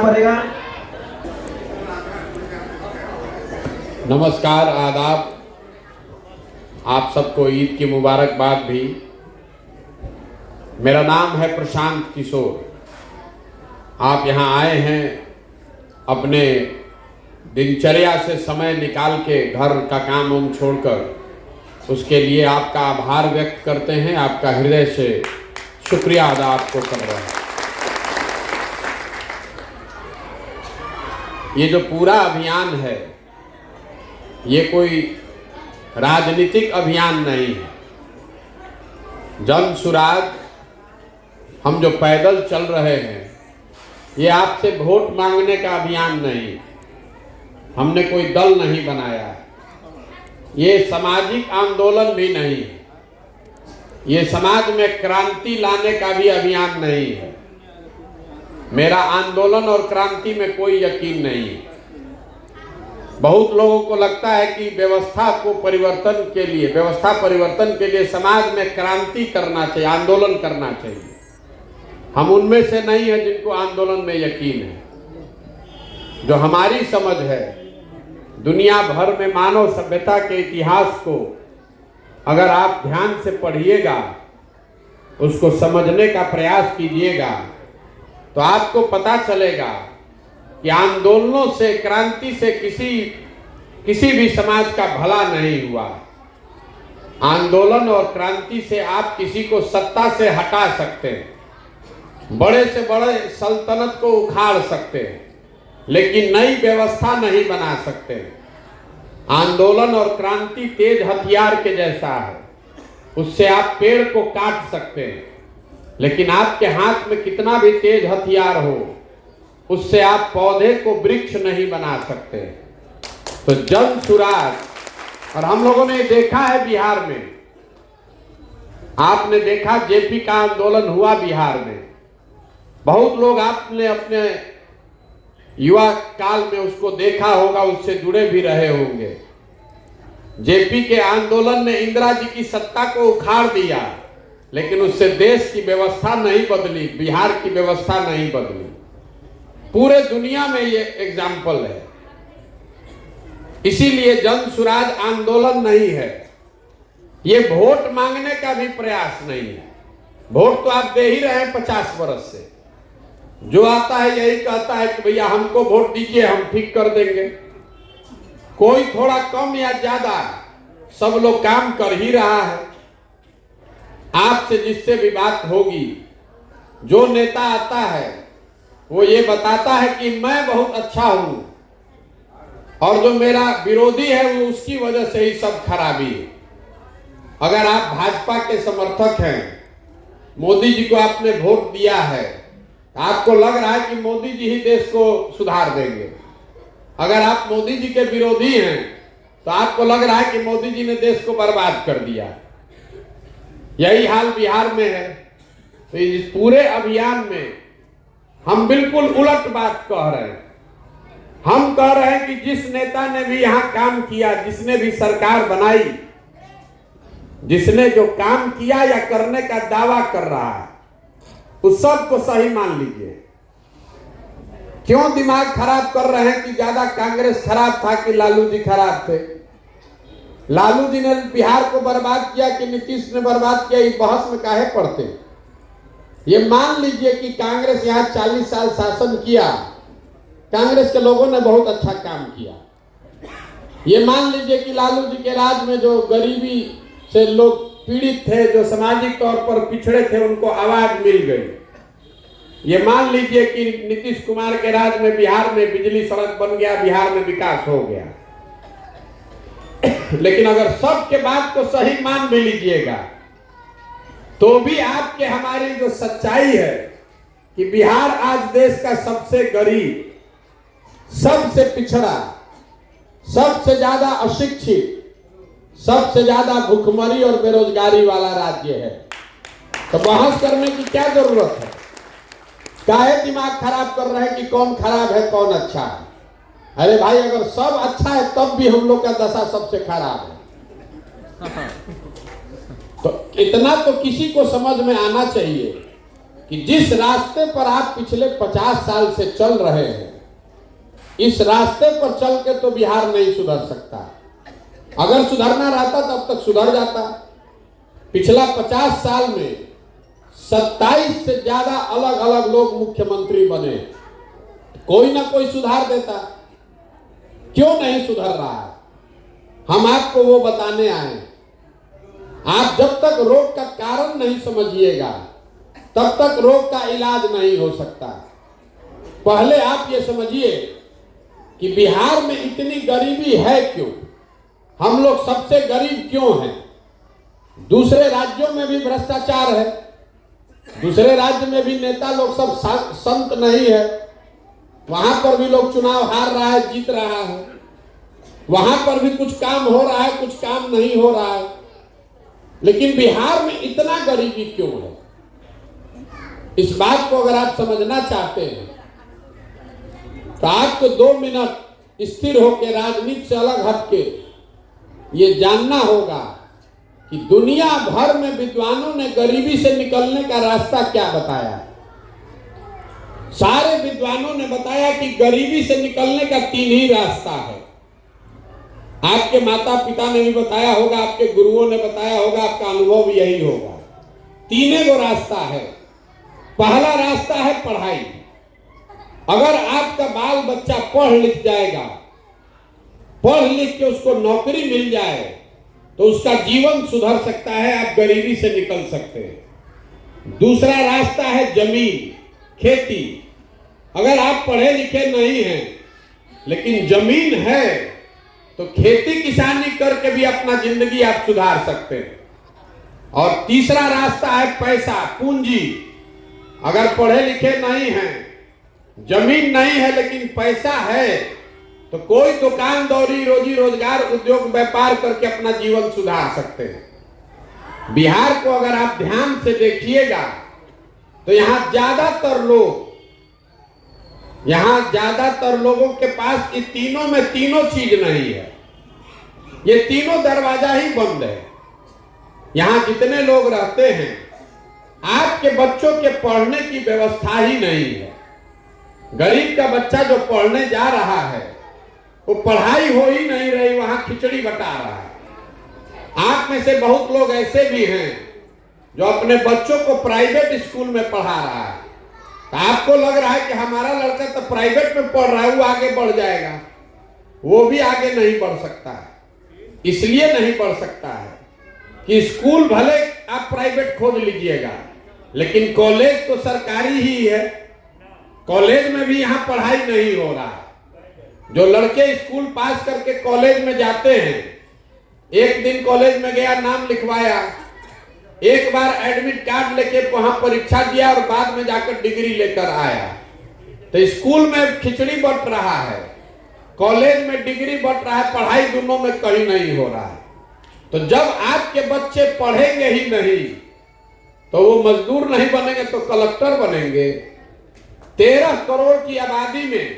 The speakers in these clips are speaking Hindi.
करेगा। नमस्कार, आदाब। आप सबको ईद की मुबारकबाद भी। मेरा नाम है प्रशांत किशोर। आप यहाँ आए हैं अपने दिनचर्या से समय निकाल के, घर का काम वाम छोड़कर। उसके लिए आपका आभार व्यक्त करते हैं, आपका हृदय से शुक्रिया अदा आपको कर रहे हैं। ये जो पूरा अभियान है, ये कोई राजनीतिक अभियान नहीं है। जन सुराग हम जो पैदल चल रहे हैं, ये आपसे वोट मांगने का अभियान नहीं। हमने कोई दल नहीं बनाया है। ये सामाजिक आंदोलन भी नहीं है। ये समाज में क्रांति लाने का भी अभियान नहीं है। मेरा आंदोलन और क्रांति में कोई यकीन नहीं है। बहुत लोगों को लगता है कि व्यवस्था परिवर्तन के लिए समाज में क्रांति करना चाहिए, आंदोलन करना चाहिए। हम उनमें से नहीं है जिनको आंदोलन में यकीन है। जो हमारी समझ है, दुनिया भर में मानव सभ्यता के इतिहास को अगर आप ध्यान से पढ़िएगा, उसको समझने का प्रयास कीजिएगा, तो आपको पता चलेगा कि आंदोलनों से, क्रांति से किसी भी समाज का भला नहीं हुआ। आंदोलन और क्रांति से आप किसी को सत्ता से हटा सकते हैं, बड़े से बड़े सल्तनत को उखाड़ सकते हैं, लेकिन नई व्यवस्था नहीं बना सकते। आंदोलन और क्रांति तेज हथियार के जैसा है। उससे आप पेड़ को काट सकते हैं, लेकिन आपके हाथ में कितना भी तेज हथियार हो, उससे आप पौधे को वृक्ष नहीं बना सकते। तो जन सुराग, और हम लोगों ने देखा है बिहार में, आपने देखा जेपी का आंदोलन हुआ बिहार में। बहुत लोग आपने अपने युवा काल में उसको देखा होगा, उससे जुड़े भी रहे होंगे। जेपी के आंदोलन ने इंदिरा जी की सत्ता को उखाड़ दिया, लेकिन उससे देश की व्यवस्था नहीं बदली, बिहार की व्यवस्था नहीं बदली। पूरे दुनिया में ये एग्जाम्पल है। इसीलिए जन सुराज आंदोलन नहीं है, ये वोट मांगने का भी प्रयास नहीं है। वोट तो आप दे ही रहे हैं 50 वर्ष से। जो आता है यही कहता है कि भैया हमको वोट दीजिए, हम ठीक कर देंगे। कोई थोड़ा कम या ज्यादा, सब लोग काम कर ही रहा है। आपसे जिससे भी बात होगी, जो नेता आता है वो ये बताता है कि मैं बहुत अच्छा हूं, और जो मेरा विरोधी है वो उसकी वजह से ही सब खराबी है। अगर आप भाजपा के समर्थक हैं, मोदी जी को आपने वोट दिया है, आपको लग रहा है कि मोदी जी ही देश को सुधार देंगे। अगर आप मोदी जी के विरोधी हैं, तो आपको लग रहा है कि मोदी जी ने देश को बर्बाद कर दिया। यही हाल बिहार में है। तो इस पूरे अभियान में हम बिल्कुल उलट बात कह रहे हैं। हम कह रहे हैं कि जिस नेता ने भी यहां काम किया, जिसने भी सरकार बनाई, जिसने जो काम किया या करने का दावा कर रहा है, उस सब को सही मान लीजिए। क्यों दिमाग खराब कर रहे हैं कि ज्यादा कांग्रेस खराब था कि लालू जी खराब थे? लालू जी ने बिहार को बर्बाद किया कि नीतीश ने बर्बाद किया? ये बहस में काहे पड़ते? ये मान लीजिए कि कांग्रेस यहाँ 40 साल शासन किया, कांग्रेस के लोगों ने बहुत अच्छा काम किया। ये मान लीजिए कि लालू जी के राज में जो गरीबी से लोग पीड़ित थे, जो सामाजिक तौर पर पिछड़े थे, उनको आवाज मिल गई। ये मान लीजिए कि नीतीश कुमार के राज में बिहार में बिजली सड़क बन गया, बिहार में विकास हो गया। लेकिन अगर सबके बात को सही मान भी लीजिएगा, तो भी आपके हमारी जो सच्चाई है कि बिहार आज देश का सबसे गरीब, सबसे पिछड़ा, सबसे ज्यादा अशिक्षित, सबसे ज्यादा भूखमरी और बेरोजगारी वाला राज्य है। तो बहस करने की क्या जरूरत है? काहे दिमाग खराब कर रहे हैं कि कौन खराब है कौन अच्छा है? अरे भाई, अगर सब अच्छा है तब भी हम लोग का दशा सबसे खराब है। तो इतना तो किसी को समझ में आना चाहिए कि जिस रास्ते पर आप पिछले 50 साल से चल रहे हैं, इस रास्ते पर चल के तो बिहार नहीं सुधर सकता। अगर सुधरना रहता तब तक सुधर जाता। पिछला 50 साल में 27 से ज्यादा अलग अलग लोग मुख्यमंत्री बने, कोई ना कोई सुधार देता। क्यों नहीं सुधर रहा है, हम आपको वो बताने आए। आप जब तक रोग का कारण नहीं समझिएगा तब तक रोग का इलाज नहीं हो सकता। पहले आप ये समझिए कि बिहार में इतनी गरीबी है क्यों, हम लोग सबसे गरीब क्यों हैं। दूसरे राज्यों में भी भ्रष्टाचार है, दूसरे राज्य में भी नेता लोग सब संत नहीं है, वहां पर भी लोग चुनाव हार रहा है, जीत रहा है, वहां पर भी कुछ काम हो रहा है, कुछ काम नहीं हो रहा है। लेकिन बिहार में इतना गरीबी क्यों है, इस बात को अगर आप समझना चाहते हैं तो आपको 2 मिनट स्थिर होकर राजनीति से अलग हटके ये जानना होगा कि दुनिया भर में विद्वानों ने गरीबी से निकलने का रास्ता क्या बताया। सारे विद्वानों ने बताया कि गरीबी से निकलने का 3 ही रास्ता है। आपके माता पिता ने भी बताया होगा, आपके गुरुओं ने बताया होगा, आपका अनुभव भी यही होगा। 3 गो रास्ता है। पहला रास्ता है पढ़ाई। अगर आपका बाल बच्चा पढ़ लिख जाएगा, पढ़ लिख के उसको नौकरी मिल जाए तो उसका जीवन सुधर सकता है, आप गरीबी से निकल सकते हैं। दूसरा रास्ता है जमीन, खेती। अगर आप पढ़े लिखे नहीं हैं लेकिन जमीन है तो खेती किसानी करके भी अपना जिंदगी आप सुधार सकते हैं। और तीसरा रास्ता है पैसा, पूंजी। अगर पढ़े लिखे नहीं हैं, जमीन नहीं है लेकिन पैसा है तो कोई दुकानदारी, रोजी रोजगार, उद्योग व्यापार करके अपना जीवन सुधार सकते हैं। बिहार को अगर आप ध्यान से देखिएगा तो यहां ज्यादातर लोगों के पास ये तीनों में तीनों चीज नहीं है। ये तीनों दरवाजा ही बंद है। यहां जितने लोग रहते हैं, आपके बच्चों के पढ़ने की व्यवस्था ही नहीं है। गरीब का बच्चा जो पढ़ने जा रहा है वो पढ़ाई हो ही नहीं रही, वहां खिचड़ी बटा रहा है। आप में से बहुत लोग ऐसे भी हैं जो अपने बच्चों को प्राइवेट स्कूल में पढ़ा रहा है। तो आपको लग रहा है कि हमारा लड़का तो प्राइवेट में पढ़ रहा है, वो आगे बढ़ जाएगा। वो भी आगे नहीं बढ़ सकता है। इसलिए नहीं बढ़ सकता है कि स्कूल भले आप प्राइवेट खोज लीजिएगा लेकिन कॉलेज तो सरकारी ही है। कॉलेज में भी यहाँ पढ़ाई नहीं हो रहा है। जो लड़के स्कूल पास करके कॉलेज में जाते हैं, एक दिन कॉलेज में गया, नाम लिखवाया, एक बार एडमिट कार्ड लेके वहां परीक्षा दिया और बाद में जाकर डिग्री लेकर आया। तो स्कूल में खिचड़ी बट रहा है, कॉलेज में डिग्री बट रहा है, पढ़ाई दोनों में कहीं नहीं हो रहा है। तो जब आपके बच्चे पढ़ेंगे ही नहीं तो वो मजदूर नहीं बनेंगे तो कलेक्टर बनेंगे। 13 करोड़ की आबादी में,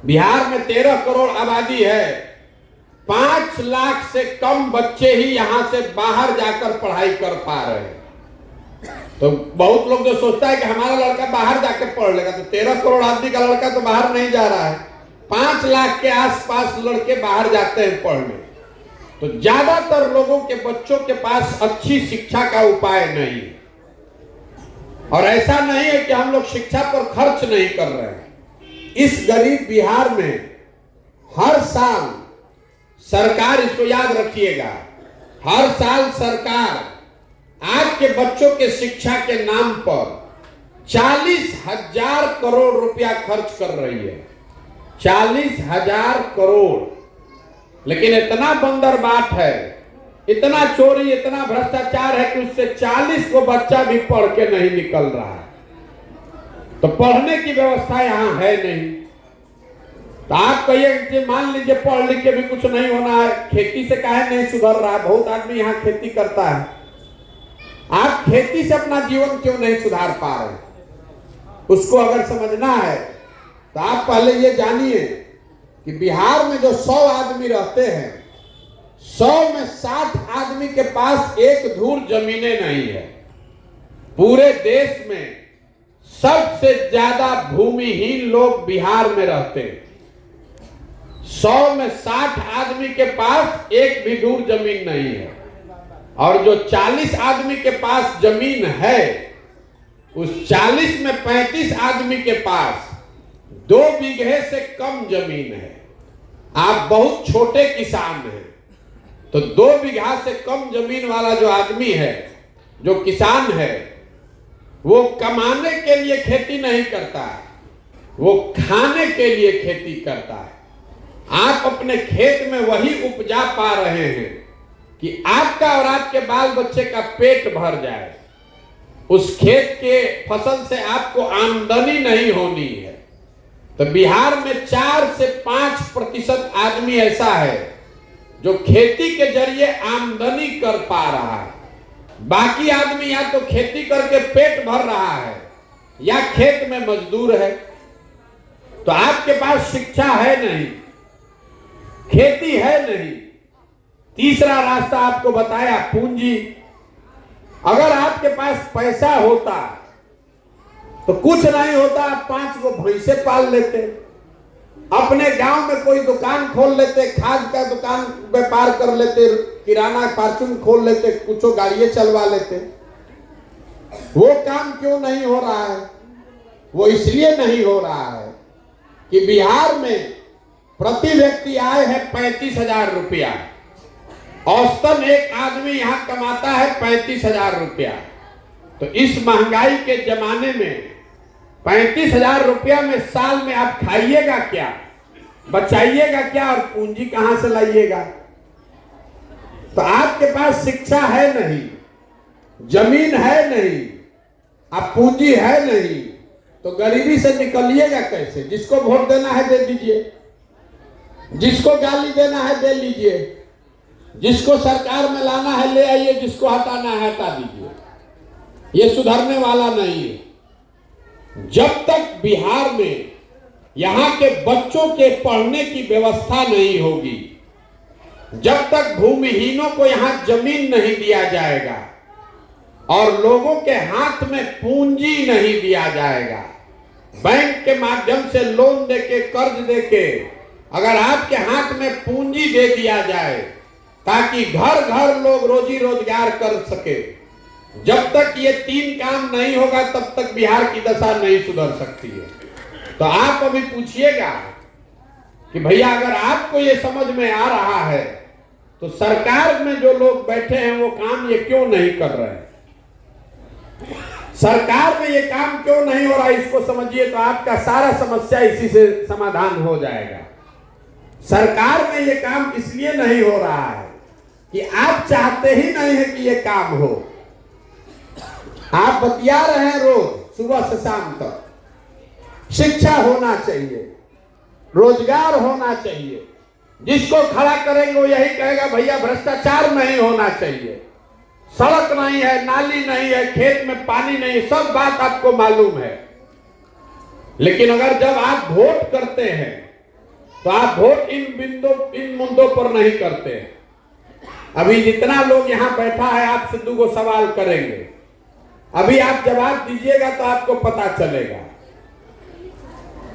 बिहार में 13 करोड़ आबादी है, 5 लाख से कम बच्चे ही यहां से बाहर जाकर पढ़ाई कर पा रहे हैं। तो बहुत लोग जो सोचता है कि हमारा लड़का बाहर जाकर पढ़ लेगा, तो 13 करोड़ आदमी का लड़का तो बाहर नहीं जा रहा है। 5 लाख के आसपास लड़के बाहर जाते हैं पढ़ने। तो ज्यादातर लोगों के बच्चों के पास अच्छी शिक्षा का उपाय नहीं। और ऐसा नहीं है कि हम लोग शिक्षा पर खर्च नहीं कर रहे हैं। इस गरीब बिहार में हर साल सरकार, इसको याद रखिएगा, हर साल सरकार आपके बच्चों के शिक्षा के नाम पर 40,000 करोड़ रुपया खर्च कर रही है। 40,000 करोड़। लेकिन इतना बंदरबाट है, इतना चोरी, इतना भ्रष्टाचार है कि उससे 40 को बच्चा भी पढ़ के नहीं निकल रहा है। तो पढ़ने की व्यवस्था यहां है नहीं। तो आप कहिए कि मान लीजिए पढ़ लिख के भी कुछ नहीं होना है, खेती से काहे नहीं सुधर रहा है, बहुत आदमी यहाँ खेती करता है। आप खेती से अपना जीवन क्यों नहीं सुधार पा रहे? उसको अगर समझना है तो आप पहले ये जानिए कि बिहार में जो 100 आदमी रहते हैं, 100 में 60 आदमी के पास एक धूर जमीनें नहीं है। पूरे देश में सबसे ज्यादा भूमिहीन लोग बिहार में रहते हैं। 100 में 60 आदमी के पास एक भी धूर जमीन नहीं है, और जो 40 आदमी के पास जमीन है, उस 40 में 35 आदमी के पास 2 बीघे से कम जमीन है। आप बहुत छोटे किसान हैं, तो 2 बीघा से कम जमीन वाला जो आदमी है, जो किसान है, वो कमाने के लिए खेती नहीं करता है, वो खाने के लिए खेती करता है। आप अपने खेत में वही उपजा पा रहे हैं कि आपका और आपके बाल बच्चे का पेट भर जाए। उस खेत के फसल से आपको आमदनी नहीं होनी है। तो बिहार में 4 से 5% आदमी ऐसा है जो खेती के जरिए आमदनी कर पा रहा है। बाकी आदमी या तो खेती करके पेट भर रहा है या खेत में मजदूर है। तो आपके पास शिक्षा है नहीं, खेती है नहीं। तीसरा रास्ता आपको बताया, पूंजी। अगर आपके पास पैसा होता तो कुछ नहीं होता, आप 5 को भैंसे पाल लेते, अपने गांव में कोई दुकान खोल लेते, खाद का दुकान व्यापार कर लेते, किराना फार्चून खोल लेते, कुछ गाड़ियां चलवा लेते। वो काम क्यों नहीं हो रहा है? वो इसलिए नहीं हो रहा है कि बिहार में प्रति व्यक्ति आय है 35,000 रुपया। औसतन एक आदमी यहां कमाता है 35,000 रुपया। तो इस महंगाई के जमाने में 35,000 रुपया में साल में आप खाइएगा क्या, बचाइएगा क्या, और पूंजी कहां से लाइएगा? तो आपके पास शिक्षा है नहीं, जमीन है नहीं, आप पूंजी है नहीं, तो गरीबी से निकलिएगा कैसे? जिसको वोट देना है दे दीजिए, जिसको गाली देना है दे लीजिए, जिसको सरकार में लाना है ले आइए, जिसको हटाना है हटा दीजिए। ये सुधरने वाला नहीं है। जब तक बिहार में यहां के बच्चों के पढ़ने की व्यवस्था नहीं होगी, जब तक भूमिहीनों को यहां जमीन नहीं दिया जाएगा और लोगों के हाथ में पूंजी नहीं दिया जाएगा, बैंक के माध्यम से लोन देके, कर्ज देके अगर आपके हाथ में पूंजी दे दिया जाए ताकि घर घर लोग रोजी रोजगार कर सके, जब तक ये 3 काम नहीं होगा तब तक बिहार की दशा नहीं सुधर सकती है। तो आप अभी पूछिएगा कि भैया अगर आपको ये समझ में आ रहा है तो सरकार में जो लोग बैठे हैं वो काम ये क्यों नहीं कर रहे हैं? सरकार में ये काम क्यों नहीं हो रहा, इसको समझिए तो आपका सारा समस्या इसी से समाधान हो जाएगा। सरकार में ये काम इसलिए नहीं हो रहा है कि आप चाहते ही नहीं है कि ये काम हो। आप बतिया रहे हैं रोज सुबह से शाम तक, शिक्षा होना चाहिए, रोजगार होना चाहिए। जिसको खड़ा करेंगे वो यही कहेगा भैया भ्रष्टाचार नहीं होना चाहिए, सड़क नहीं है, नाली नहीं है, खेत में पानी नहीं, सब बात आपको मालूम है। लेकिन अगर जब आप वोट करते हैं तो आप वोट इन मुद्दों पर नहीं करते। अभी जितना लोग यहां बैठा है आपसे 2 सवाल करेंगे, अभी आप जवाब दीजिएगा तो आपको पता चलेगा।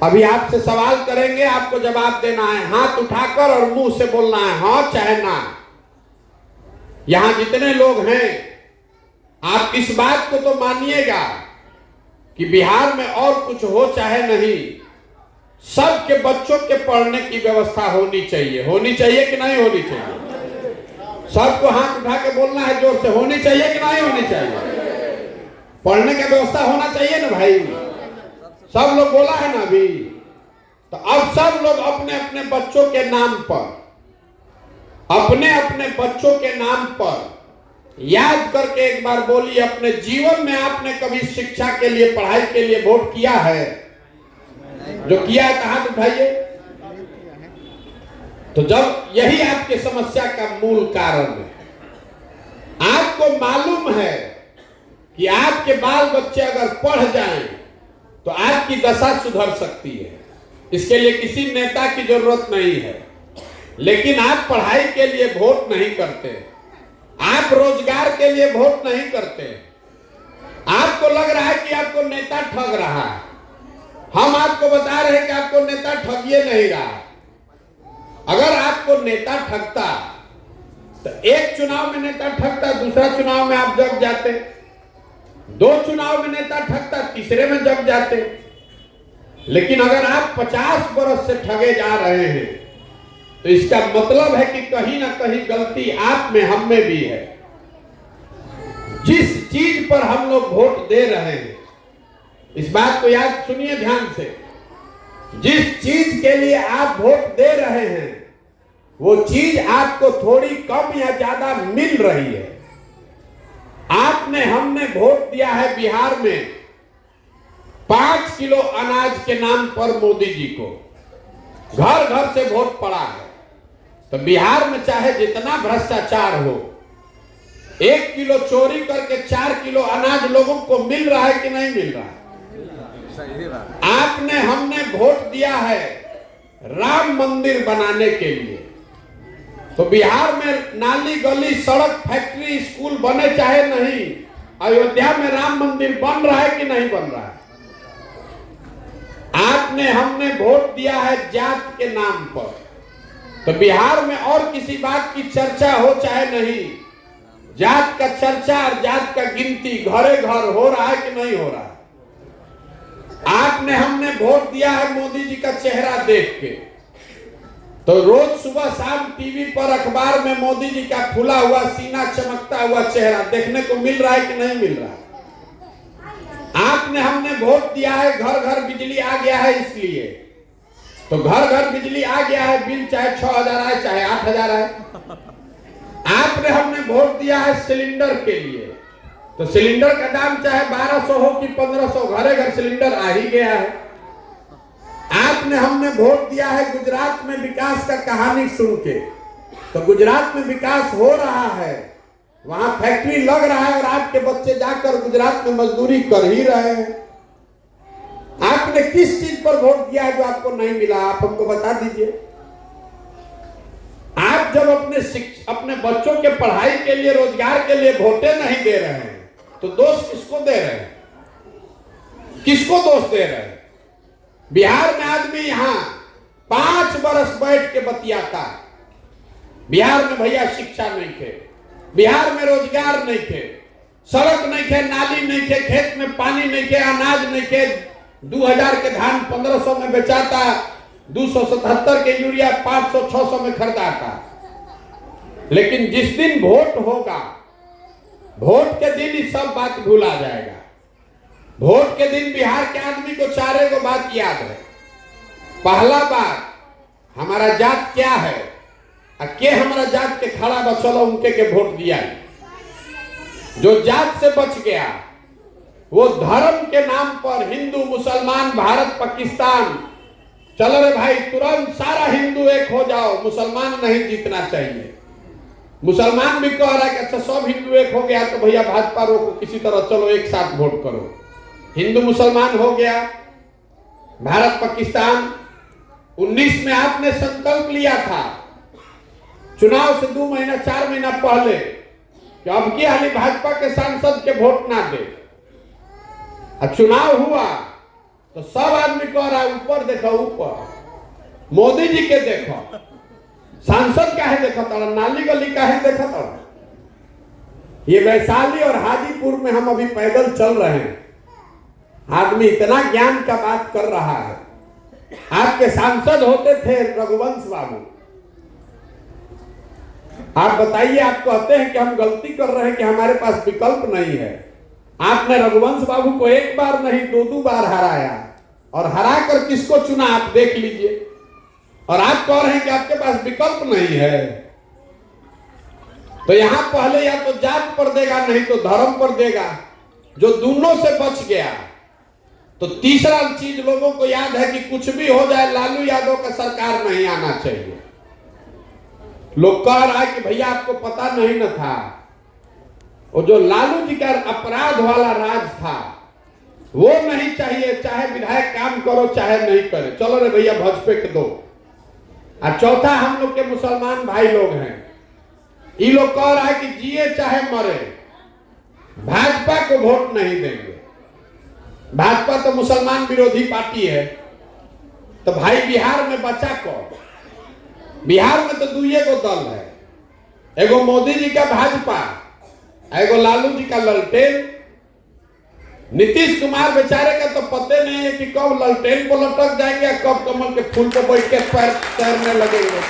अभी आपसे सवाल करेंगे, आपको जवाब देना है, हाथ उठाकर और मुंह से बोलना है हाँ चाहे ना। यहां जितने लोग हैं आप इस बात को तो मानिएगा कि बिहार में और कुछ हो चाहे नहीं, सबके बच्चों के पढ़ने की व्यवस्था होनी चाहिए। होनी चाहिए कि नहीं होनी चाहिए? सबको हाथ उठा के बोलना है जोर से, होनी चाहिए कि नहीं होनी चाहिए? पढ़ने की व्यवस्था होना चाहिए ना भाई। सब लोग बोला है ना अभी। तो अब सब लोग अपने अपने बच्चों के नाम पर, अपने अपने बच्चों के नाम पर याद करके एक बार बोलिए, अपने जीवन में आपने कभी शिक्षा के लिए, पढ़ाई के लिए वोट किया है? जो किया है हाथ उठाइए। तो जब यही आपके समस्या का मूल कारण है, आपको मालूम है कि आपके बाल बच्चे अगर पढ़ जाएं तो आपकी दशा सुधर सकती है, इसके लिए किसी नेता की जरूरत नहीं है। लेकिन आप पढ़ाई के लिए वोट नहीं करते, आप रोजगार के लिए वोट नहीं करते, आपको लग रहा है कि आपको नेता ठग रहा है, हम आपको बता रहे हैं कि आपको नेता ठगिए नहीं रहा। अगर आपको नेता ठगता तो एक चुनाव में नेता ठगता, दूसरा चुनाव में आप जग जाते, दो चुनाव में नेता ठगता, तीसरे में जग जाते। लेकिन अगर आप 50 बरस से ठगे जा रहे हैं तो इसका मतलब है कि कहीं ना कहीं गलती आप में, हम में भी है। जिस चीज पर हम लोग वोट दे रहे हैं, इस बात को याद सुनिए ध्यान से, जिस चीज के लिए आप वोट दे रहे हैं वो चीज आपको थोड़ी कम या ज्यादा मिल रही है। आपने, हमने वोट दिया है बिहार में 5 किलो अनाज के नाम पर मोदी जी को, घर घर से वोट पड़ा है। तो बिहार में चाहे जितना भ्रष्टाचार हो, 1 किलो चोरी करके 4 किलो अनाज लोगों को मिल रहा है कि नहीं मिल रहा है? आपने, हमने वोट दिया है राम मंदिर बनाने के लिए। तो बिहार में नाली, गली, सड़क, फैक्ट्री, स्कूल बने चाहे नहीं, अयोध्या में राम मंदिर बन रहा है कि नहीं बन रहा है? आपने, हमने वोट दिया है जात के नाम पर। तो बिहार में और किसी बात की चर्चा हो चाहे नहीं, जात का चर्चा और जात का गिनती घरे घर हो रहा है कि नहीं हो रहा है? आपने, हमने वोट दिया है मोदी जी का चेहरा देख के। तो रोज सुबह शाम टीवी पर, अखबार में मोदी जी का फूला हुआ सीना, चमकता हुआ चेहरा देखने को मिल रहा है कि नहीं मिल रहा है? आपने, हमने वोट दिया है घर घर बिजली आ गया है इसलिए। तो घर घर बिजली आ गया है, बिल चाहे 6,000 आए चाहे 8,000 आए। आपने, हमने वोट दिया है सिलेंडर के लिए। तो सिलेंडर का दाम चाहे 1200 हो कि 1500, घरे घर सिलेंडर आ ही गया है। आपने, हमने वोट दिया है गुजरात में विकास का कहानी सुन के। तो गुजरात में विकास हो रहा है, वहां फैक्ट्री लग रहा है और आपके बच्चे जाकर गुजरात में मजदूरी कर ही रहे हैं। आपने किस चीज पर वोट दिया है जो आपको नहीं मिला? आप हमको बता दीजिए। आप जब अपने बच्चों के पढ़ाई के लिए, रोजगार के लिए वोटे नहीं दे रहे हैं तो दोष किसको दे रहे हैं? किसको दोष दे रहे हैं? बिहार में आदमी यहां 5 बरस बैठ के बतियाता। बिहार में भैया शिक्षा नहीं थे, बिहार में रोजगार नहीं थे, सड़क नहीं थे, नाली नहीं थे, खेत में पानी नहीं थे, अनाज नहीं थे। 2000 के धान 1500 में बेचाता, 277 के यूरिया 500-600 में खरीदाता। लेकिन जिस दिन वोट होगा, वोट के दिन ही सब बात भूला जाएगा। वोट के दिन बिहार के आदमी को 4 बात याद है। पहला बात, हमारा जात क्या है, के हमारा जात के खड़ा बचलो उनके के वोट दिया। जो जात से बच गया वो धर्म के नाम पर हिंदू, मुसलमान, भारत, पाकिस्तान, चलो रे भाई तुरंत सारा हिंदू एक हो जाओ, मुसलमान नहीं जीतना चाहिए। मुसलमान भी कह रहा है कि अच्छा सब हिंदू एक हो गया तो भैया भाजपा रोको, किसी तरह चलो एक साथ वोट करो। हिंदू मुसलमान हो गया, भारत पाकिस्तान। 19 में आपने संकल्प लिया था चुनाव से 2 महीना 4 महीना पहले कि अब की हाली भाजपा के सांसद के वोट ना दे। चुनाव हुआ तो सब आदमी कह रहा है ऊपर देखो, ऊपर मोदी जी के देखो, सांसद काहे देखा था, नाली गली काहे देखा था। ये वैशाली और हाजीपुर में हम अभी पैदल चल रहे हैं, आदमी इतना ज्ञान का बात कर रहा है। आपके सांसद होते थे रघुवंश बाबू। आप बताइए, आप कहते हैं कि हम गलती कर रहे हैं कि हमारे पास विकल्प नहीं है। आपने रघुवंश बाबू को 1 बार नहीं 2-2 बार हराया, और हराकर किसको चुना आप देख लीजिए। और आप कह रहे हैं कि आपके पास विकल्प नहीं है। तो यहां पहले या तो जात पर देगा, नहीं तो धर्म पर देगा। जो दोनों से बच गया तो तीसरा चीज लोगों को याद है कि कुछ भी हो जाए लालू यादव का सरकार नहीं आना चाहिए। लोग कह रहा है कि भैया आपको पता नहीं न था, वो जो लालू जी का अपराध वाला राज था वो नहीं चाहिए, चाहे विधायक काम करो चाहे नहीं करे, चलो रे भैया भाजपा के दो। और चौथा, हम लोग के मुसलमान भाई लोग हैं, ये लोग कह रहा है कि जिए चाहे मरे, भाजपा को वोट नहीं देंगे। भाजपा तो मुसलमान विरोधी पार्टी है, तो भाई बिहार में बचा कौन? बिहार में तो दुइये को दल है, एगो मोदी जी का भाजपा, एगो लालू जी का ललटेन। नीतीश कुमार बेचारे का तो पते नहीं है कि कब ललटेन को लटक जाएंगे, कब कमल के फूल को बैठ के पैर तैरने लगेंगे।